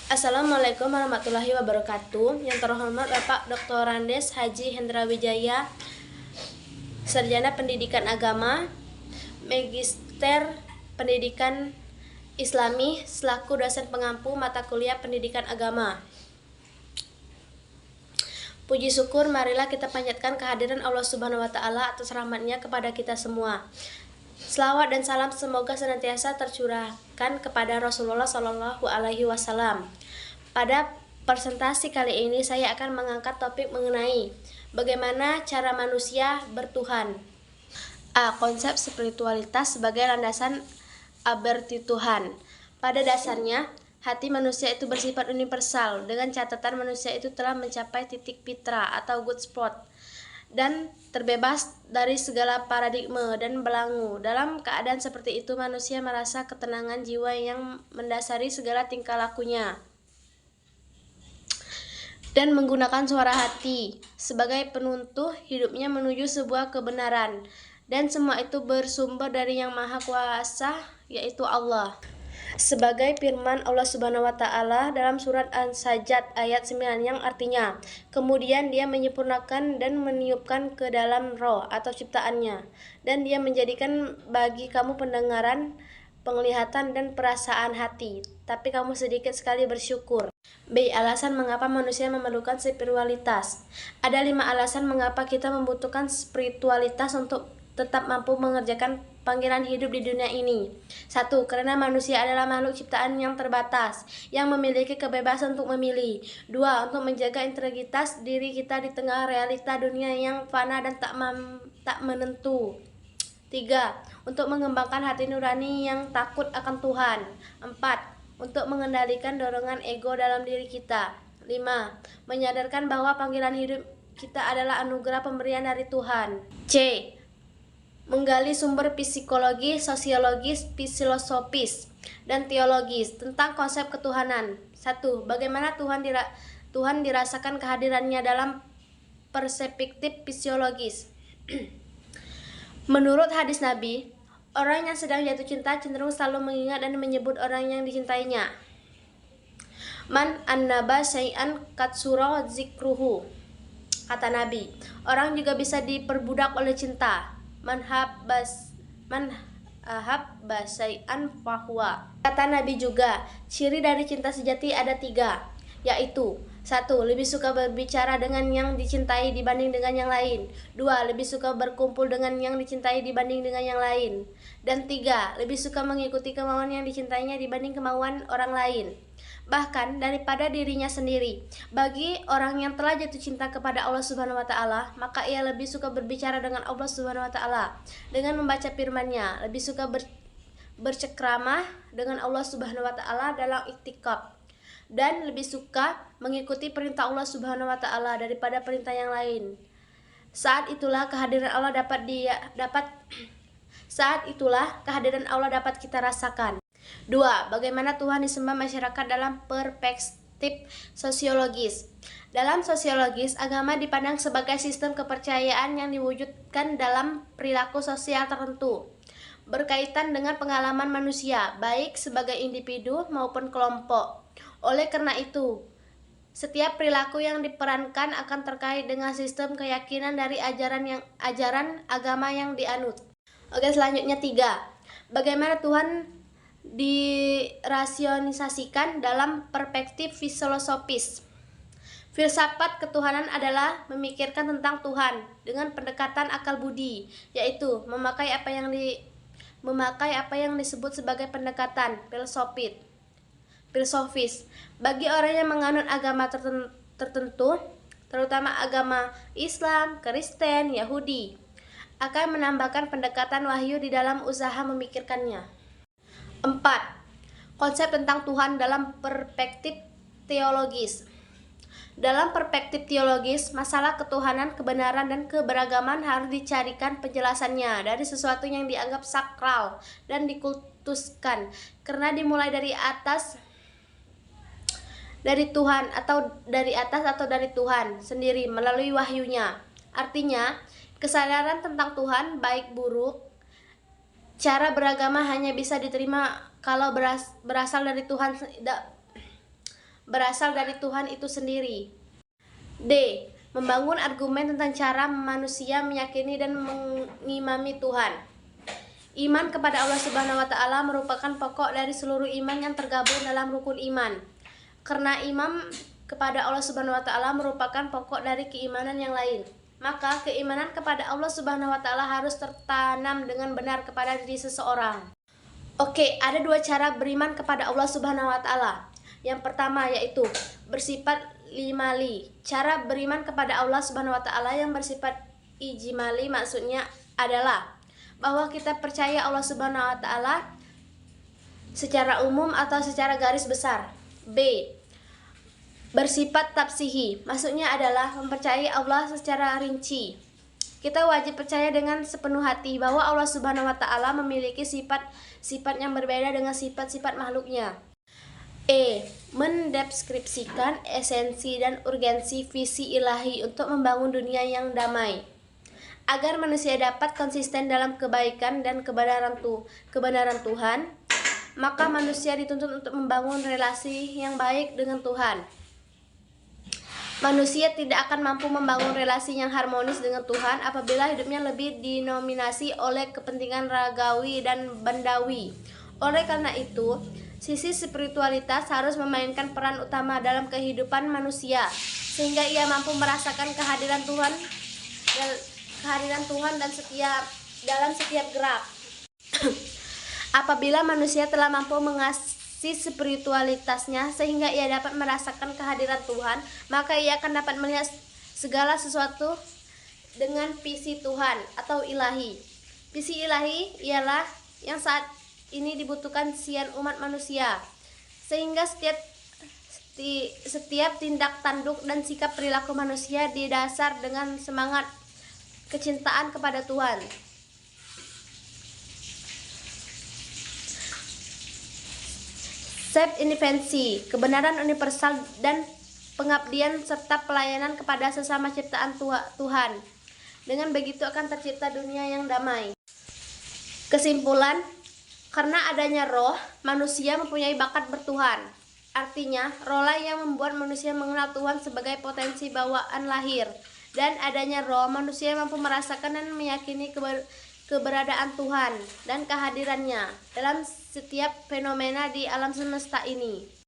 Assalamualaikum warahmatullahi wabarakatuh. Yang terhormat Bapak Dr. Andes Haji Hendra Wijaya, Sarjana Pendidikan Agama, Magister Pendidikan Islami, selaku dosen pengampu mata kuliah Pendidikan Agama. Puji syukur marilah kita panjatkan kehadiran Allah Subhanahu wa Ta'ala atas rahmatnya kepada kita semua. Selawat dan salam semoga senantiasa tercurahkan kepada Rasulullah Shallallahu Alaihi Wasallam. Pada presentasi kali ini saya akan mengangkat topik mengenai bagaimana cara manusia bertuhan. A. Konsep spiritualitas sebagai landasan aberti Tuhan. Pada dasarnya, hati manusia itu bersifat universal, dengan catatan manusia itu telah mencapai titik fitra atau good spot dan terbebas dari segala paradigma dan belenggu. Dalam keadaan seperti itu, manusia merasa ketenangan jiwa yang mendasari segala tingkah lakunya dan menggunakan suara hati sebagai penuntun hidupnya menuju sebuah kebenaran, dan semua itu bersumber dari Yang Maha Kuasa, yaitu Allah. Sebagai firman Allah Subhanahu wa Ta'ala dalam surat An-Sajdah ayat 9 yang artinya, kemudian Dia menyempurnakan dan meniupkan ke dalam roh atau ciptaannya, dan Dia menjadikan bagi kamu pendengaran, penglihatan, dan perasaan hati, tapi kamu sedikit sekali bersyukur. B. Alasan mengapa manusia memerlukan spiritualitas. Ada 5 alasan mengapa kita membutuhkan spiritualitas untuk tetap mampu mengerjakan panggilan hidup di dunia ini. 1. Karena manusia adalah makhluk ciptaan yang terbatas, yang memiliki kebebasan untuk memilih. 2. Untuk menjaga integritas diri kita di tengah realita dunia yang fana dan tak menentu. 3. Untuk mengembangkan hati nurani yang takut akan Tuhan. 4. Untuk mengendalikan dorongan ego dalam diri kita. 5. Menyadarkan bahwa panggilan hidup kita adalah anugerah pemberian dari Tuhan. C. Menggali sumber psikologi, sosiologis, filosofis, dan teologis tentang konsep ketuhanan. 1. Bagaimana Tuhan dirasakan kehadirannya dalam perspektif fisiologis. Menurut hadis Nabi, orang yang sedang jatuh cinta cenderung selalu mengingat dan menyebut orang yang dicintainya. Man annaba syai'an katsura zikruhu. Kata Nabi, orang juga bisa diperbudak oleh cinta. Man ahabba syai'an fahuwa. Kata Nabi juga, ciri dari cinta sejati ada 3, yaitu 1. Lebih suka berbicara dengan yang dicintai dibanding dengan yang lain. 2. Lebih suka berkumpul dengan yang dicintai dibanding dengan yang lain. Dan 3. Lebih suka mengikuti kemauan yang dicintainya dibanding kemauan orang lain, bahkan daripada dirinya sendiri. Bagi orang yang telah jatuh cinta kepada Allah Subhanahu wa Ta'ala, maka ia lebih suka berbicara dengan Allah Subhanahu wa Ta'ala dengan membaca firman-Nya, lebih suka bercengkrama dengan Allah Subhanahu wa Ta'ala dalam iktikaf, dan lebih suka mengikuti perintah Allah Subhanahu wa Ta'ala daripada perintah yang lain. Saat itulah kehadiran Allah dapat kita rasakan. 2. Bagaimana Tuhan disembah masyarakat dalam perspektif sosiologis. Dalam sosiologis, agama dipandang sebagai sistem kepercayaan yang diwujudkan dalam perilaku sosial tertentu, berkaitan dengan pengalaman manusia, baik sebagai individu maupun kelompok. Oleh karena itu, setiap perilaku yang diperankan akan terkait dengan sistem keyakinan dari ajaran agama yang dianut. Oke, selanjutnya 3. Bagaimana Tuhan dirasionalisasikan dalam perspektif filosofis. Filsafat ketuhanan adalah memikirkan tentang Tuhan dengan pendekatan akal budi, yaitu memakai apa yang disebut sebagai pendekatan filosofis. Bagi orang yang menganut agama tertentu, terutama agama Islam, Kristen, Yahudi, akan menambahkan pendekatan wahyu di dalam usaha memikirkannya. 4. Konsep tentang Tuhan dalam perspektif teologis. Dalam perspektif teologis, masalah ketuhanan, kebenaran, dan keberagaman harus dicarikan penjelasannya dari sesuatu yang dianggap sakral dan dikultuskan, karena dimulai dari Tuhan atau dari Tuhan sendiri melalui wahyunya. Artinya, kesadaran tentang Tuhan baik buruk, cara beragama hanya bisa diterima kalau berasal dari Tuhan berasal dari Tuhan itu sendiri. D. Membangun argumen tentang cara manusia meyakini dan mengimani Tuhan. Iman kepada Allah Subhanahu wa Ta'ala merupakan pokok dari seluruh iman yang tergabung dalam rukun iman. Karena iman kepada Allah Subhanahu wa Ta'ala merupakan pokok dari keimanan yang lain, maka keimanan kepada Allah Subhanahu wa Ta'ala harus tertanam dengan benar kepada diri seseorang. Oke, ada dua cara beriman kepada Allah Subhanahu wa Ta'ala. Yang pertama yaitu bersifat ijmali. Cara beriman kepada Allah Subhanahu wa Ta'ala yang bersifat ijmali maksudnya adalah bahwa kita percaya Allah Subhanahu wa Ta'ala secara umum atau secara garis besar. B. Bersifat tafsihi, maksudnya adalah mempercayai Allah secara rinci. Kita wajib percaya dengan sepenuh hati bahwa Allah Subhanahu wa Ta'ala memiliki sifat-sifat yang berbeda dengan sifat-sifat makhluknya. E. Mendeskripsikan esensi dan urgensi visi ilahi untuk membangun dunia yang damai. Agar manusia dapat konsisten dalam kebaikan dan kebenaran Tuhan, maka manusia dituntut untuk membangun relasi yang baik dengan Tuhan. Manusia tidak akan mampu membangun relasi yang harmonis dengan Tuhan apabila hidupnya lebih dinominasi oleh kepentingan ragawi dan bandawi. Oleh karena itu, sisi spiritualitas harus memainkan peran utama dalam kehidupan manusia, sehingga ia mampu merasakan kehadiran Tuhan dan dalam setiap gerak. Apabila manusia telah mampu mengasih spiritualitasnya sehingga ia dapat merasakan kehadiran Tuhan, maka ia akan dapat melihat segala sesuatu dengan visi Tuhan atau ilahi. Visi ilahi ialah yang saat ini dibutuhkan sian umat manusia, sehingga setiap tindak tanduk dan sikap perilaku manusia didasar dengan semangat kecintaan kepada Tuhan. Self-intervensi, kebenaran universal dan pengabdian serta pelayanan kepada sesama ciptaan Tuhan. Dengan begitu akan tercipta dunia yang damai. Kesimpulan, karena adanya roh, manusia mempunyai bakat bertuhan. Artinya, rohlah yang membuat manusia mengenal Tuhan sebagai potensi bawaan lahir. Dan adanya roh, manusia mampu merasakan dan meyakini keberadaan Tuhan dan kehadirannya dalam setiap fenomena di alam semesta ini.